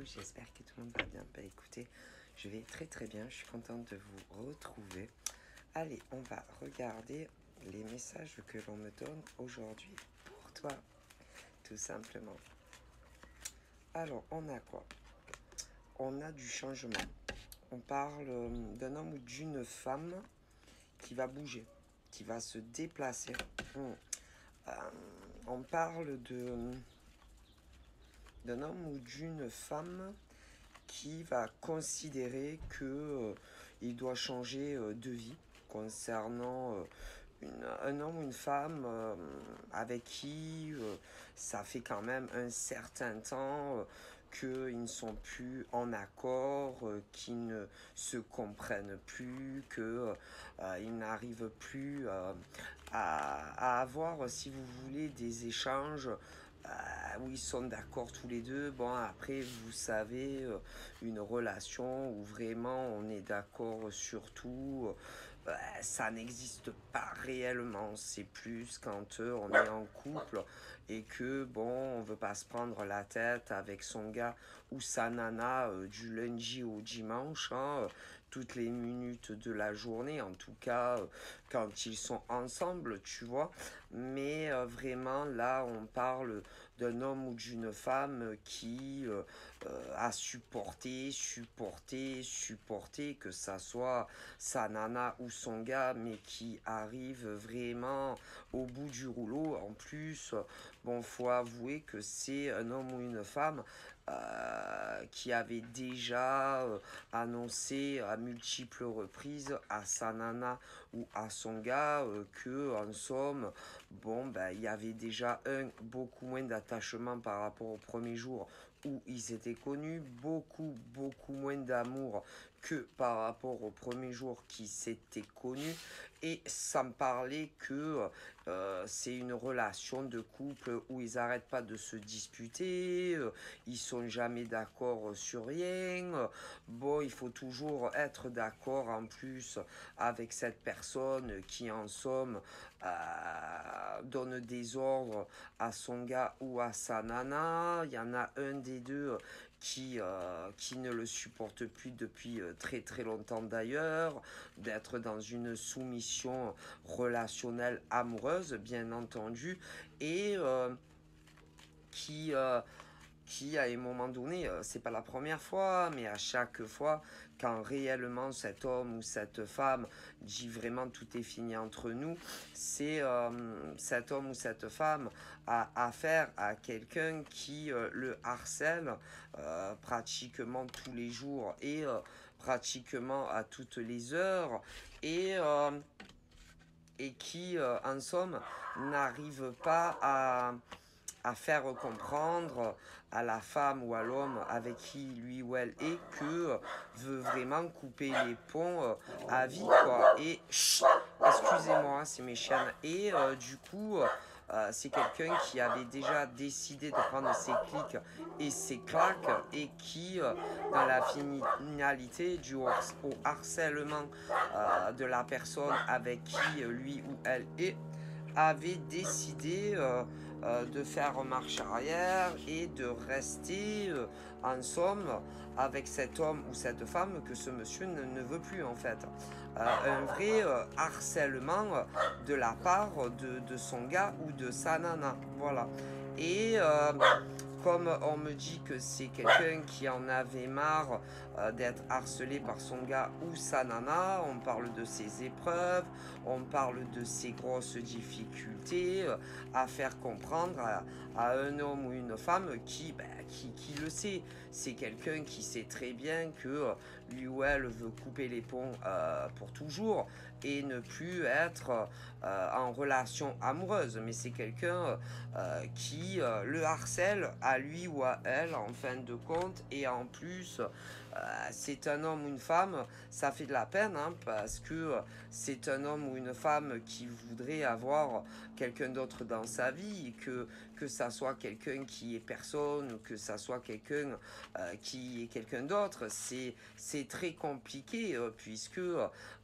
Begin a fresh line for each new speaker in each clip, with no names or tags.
j'espère que tout le monde va bien. Bah écoutez, je vais très bien, je suis contente de vous retrouver. Allez, on va regarder les messages que l'on me donne aujourd'hui pour toi, tout simplement. Alors, on a quoi? On a du changement. On parle d'un homme ou d'une femme qui va bouger, qui va se déplacer. On parle d'un homme ou d'une femme qui va considérer que il doit changer de vie concernant un homme ou une femme avec qui ça fait quand même un certain temps qu'ils ne sont plus en accord, qu'ils ne se comprennent plus, qu'ils n'arrivent plus à avoir, si vous voulez, des échanges où ils sont d'accord tous les deux. Bon, après, vous savez, une relation où vraiment on est d'accord sur tout, ça n'existe pas réellement. C'est plus quand on est en couple et que, bon, on veut pas se prendre la tête avec son gars ou sa nana du lundi au dimanche, hein, toutes les minutes de la journée, en tout cas quand ils sont ensemble, tu vois. Mais vraiment, là, on parle d'un homme ou d'une femme qui a supporté, que ça soit sa nana ou son gars, mais qui arrive vraiment au bout du rouleau. En plus, bon, faut avouer que c'est un homme ou une femme qui avait déjà annoncé à multiples reprises à sa nana ou à son gars que, en somme, bon, ben, il y avait déjà beaucoup moins d'attachement par rapport au premier jour où ils étaient connus, beaucoup moins d'amour que par rapport au premier jour qui s'étaient connus, et sans parler que c'est une relation de couple où ils n'arrêtent pas de se disputer, ils sont jamais d'accord sur rien. Bon, il faut toujours être d'accord en plus avec cette personne qui, en somme, donne des ordres à son gars ou à sa nana. Il y en a un des deux qui ne le supporte plus depuis très longtemps d'ailleurs, d'être dans une soumission relationnelle amoureuse, bien entendu, et qui à un moment donné, c'est pas la première fois, mais à chaque fois, quand réellement cet homme ou cette femme dit vraiment tout est fini entre nous, c'est cet homme ou cette femme a affaire à quelqu'un qui le harcèle pratiquement tous les jours et pratiquement à toutes les heures, et qui, en somme, n'arrive pas à faire comprendre à la femme ou à l'homme avec qui lui ou elle est que veut vraiment couper les ponts à vie, quoi. Et excusez-moi, c'est mes chiennes. Et du coup, c'est quelqu'un qui avait déjà décidé de prendre ses clics et ses claques, et qui, dans la finalité du au harcèlement de la personne avec qui lui ou elle est, avait décidé de faire marche arrière et de rester en somme avec cet homme ou cette femme que ce monsieur ne veut plus, en fait. Un vrai harcèlement de la part de son gars ou de sa nana, voilà. Et comme on me dit que c'est quelqu'un qui en avait marre d'être harcelé par son gars ou sa nana, on parle de ses épreuves, on parle de ses grosses difficultés à faire comprendre à un homme ou une femme qui le sait. C'est quelqu'un qui sait très bien que lui ou elle veut couper les ponts pour toujours et ne plus être en relation amoureuse. Mais c'est quelqu'un qui le harcèle à lui ou à elle, en fin de compte. Et en plus, c'est un homme ou une femme, ça fait de la peine, hein, parce que c'est un homme ou une femme qui voudrait avoir quelqu'un d'autre dans sa vie, que ça soit quelqu'un qui est personne ou que ça soit quelqu'un qui est quelqu'un d'autre. C'est très compliqué puisque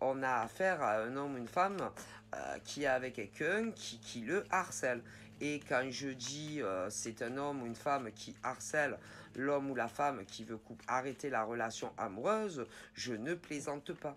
on a affaire à un homme ou une femme qui est avec quelqu'un qui le harcèle. Et quand je dis c'est un homme ou une femme qui harcèle l'homme ou la femme qui veut arrêter la relation amoureuse, je ne plaisante pas.